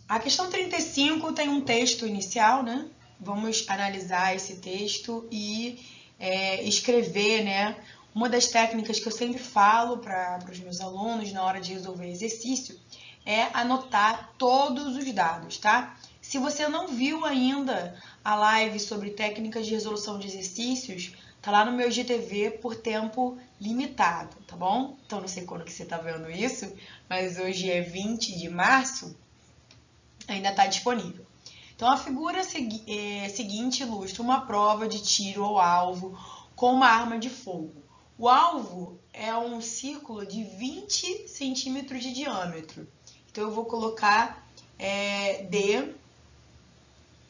A questão 35 tem um texto inicial, né? Vamos analisar esse texto e escrever, né? Uma das técnicas que eu sempre falo para os meus alunos na hora de resolver exercício é anotar todos os dados, tá? Se você não viu ainda a live sobre técnicas de resolução de exercícios, tá lá no meu IGTV por tempo limitado, tá bom? Então, não sei quando que você tá vendo isso, mas hoje é 20 de março, ainda tá disponível. Então, a figura seguinte ilustra uma prova de tiro ao alvo com uma arma de fogo. O alvo é um círculo de 20 centímetros de diâmetro. Então, eu vou colocar D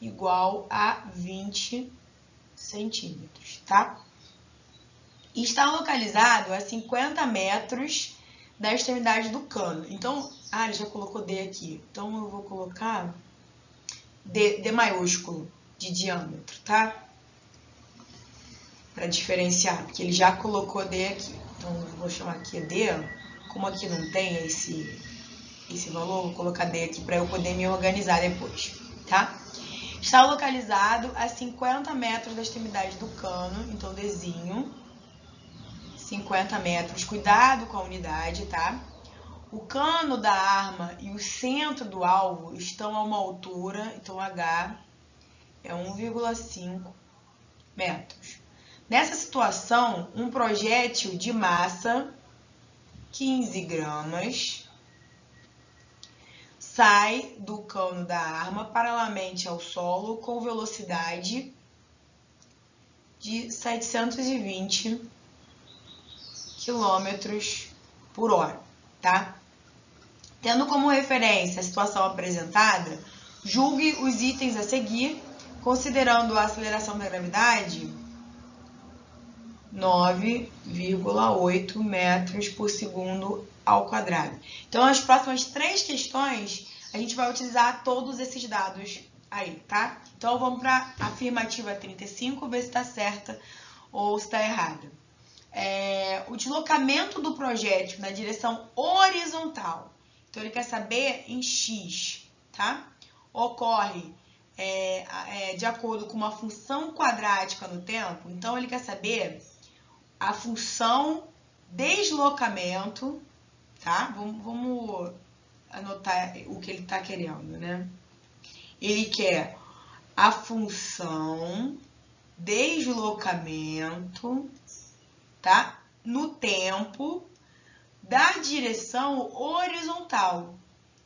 igual a 20 centímetros, tá? E está localizado a 50 metros da extremidade do cano. Então, ele já colocou D aqui. Então, eu vou colocar D maiúsculo de diâmetro, tá? Para diferenciar, porque ele já colocou D aqui. Então, eu vou chamar aqui D. Como aqui não tem esse valor, vou colocar D aqui para eu poder me organizar depois, tá? Está localizado a 50 metros da extremidade do cano, então Dzinho, 50 metros, cuidado com a unidade, tá? O cano da arma e o centro do alvo estão a uma altura, então H é 1,5 metros. Nessa situação, um projétil de massa, 15 gramas, sai do cano da arma paralelamente ao solo com velocidade de 720 km por hora, tá? Tendo como referência a situação apresentada, julgue os itens a seguir, considerando a aceleração da gravidade 9,8 metros por segundo ao quadrado. Então, as próximas 3 questões, a gente vai utilizar todos esses dados aí, tá? Então, vamos para a afirmativa 35, ver se está certa ou se está errada. O deslocamento do projétil na direção horizontal, então ele quer saber em X, tá? Ocorre de acordo com uma função quadrática no tempo, então ele quer saber a função deslocamento, tá? Vamos anotar o que ele está querendo, né? Ele quer a função deslocamento, tá? No tempo da direção horizontal.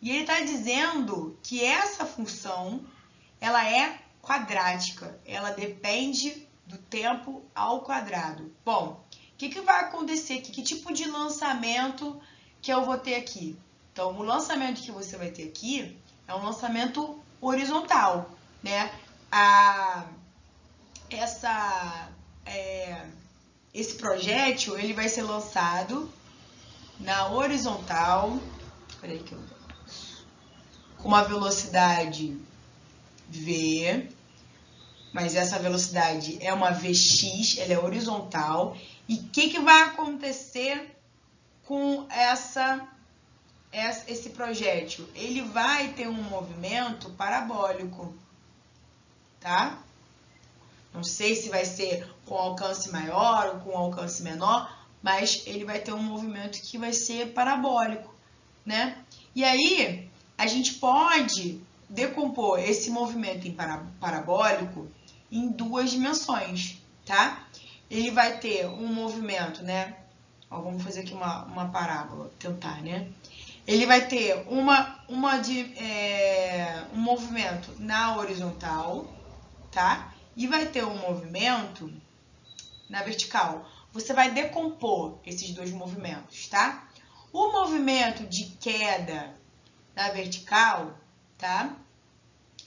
E ele está dizendo que essa função, ela é quadrática, ela depende do tempo ao quadrado. Bom, o que vai acontecer aqui? Que tipo de lançamento que eu vou ter aqui? Então, o lançamento que você vai ter aqui é um lançamento horizontal, né? Esse projétil, ele vai ser lançado na horizontal, com uma velocidade V, mas essa velocidade é uma Vx, ela é horizontal. E o que vai acontecer com esse projétil? Ele vai ter um movimento parabólico, tá? Não sei se vai ser com alcance maior ou com alcance menor, mas ele vai ter um movimento que vai ser parabólico, né? E aí, a gente pode decompor esse movimento em parabólico em 2 dimensões, tá? Ele vai ter um movimento, né? Ó, vamos fazer aqui uma parábola, tentar, né? Ele vai ter um movimento na horizontal, tá? E vai ter um movimento na vertical. Você vai decompor esses 2 movimentos, tá? O movimento de queda na vertical, tá?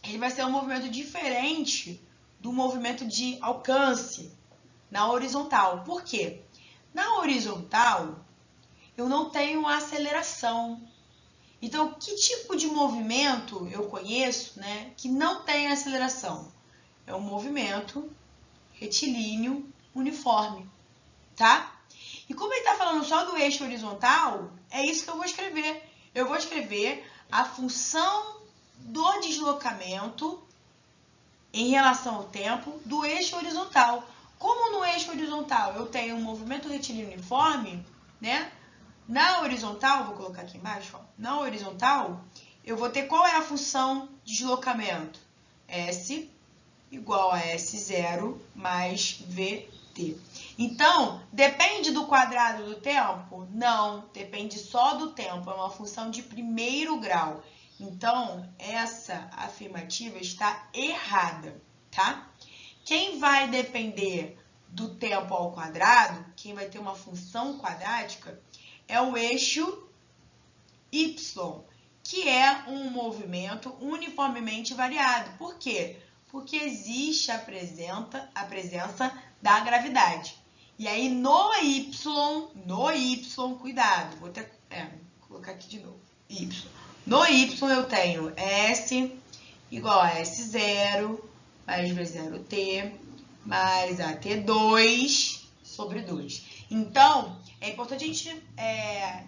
Ele vai ser um movimento diferente do movimento de alcance na horizontal. Por quê? Na horizontal, eu não tenho aceleração. Então, que tipo de movimento eu conheço, né, que não tem aceleração? É um movimento retilíneo uniforme, tá? E como ele está falando só do eixo horizontal, é isso que eu vou escrever. Eu vou escrever a função do deslocamento em relação ao tempo do eixo horizontal. Como no eixo horizontal eu tenho um movimento retilíneo uniforme, né? Na horizontal, vou colocar aqui embaixo, ó, na horizontal, eu vou ter qual é a função de deslocamento? S igual a S0 mais VT. Então, depende do quadrado do tempo? Não, depende só do tempo, é uma função de primeiro grau. Então, essa afirmativa está errada, tá? Quem vai depender do tempo ao quadrado, quem vai ter uma função quadrática, é o eixo Y, que é um movimento uniformemente variado. Por quê? Porque existe a presença da gravidade. E aí, no Y, cuidado, vou colocar aqui de novo, Y. No Y eu tenho S igual a S0 mais V0T mais AT2 sobre 2. Então, é importante a gente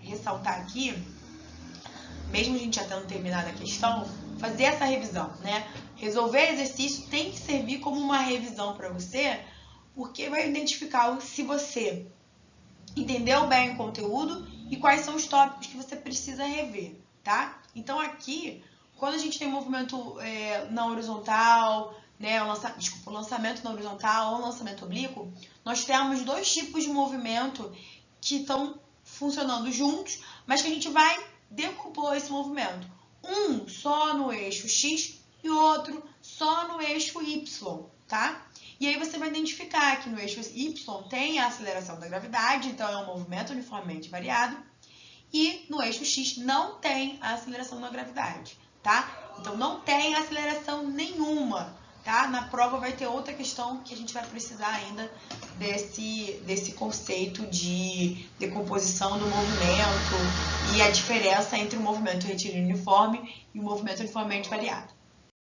ressaltar aqui, mesmo a gente já tendo terminado a questão, fazer essa revisão, né? Resolver exercício tem que servir como uma revisão para você, porque vai identificar se você entendeu bem o conteúdo e quais são os tópicos que você precisa rever, tá? Então, aqui, quando a gente tem movimento na horizontal, né, o lançamento na horizontal ou lançamento oblíquo, nós temos dois tipos de movimento que estão funcionando juntos, mas que a gente vai decompor esse movimento. Um só no eixo X e outro só no eixo Y, tá? E aí você vai identificar que no eixo Y tem a aceleração da gravidade, então é um movimento uniformemente variado, e no eixo X não tem a aceleração da gravidade, tá? Então não tem aceleração nenhuma, tá? Na prova vai ter outra questão que a gente vai precisar ainda desse conceito de decomposição do movimento e a diferença entre o movimento retilíneo uniforme e o movimento uniformemente variado.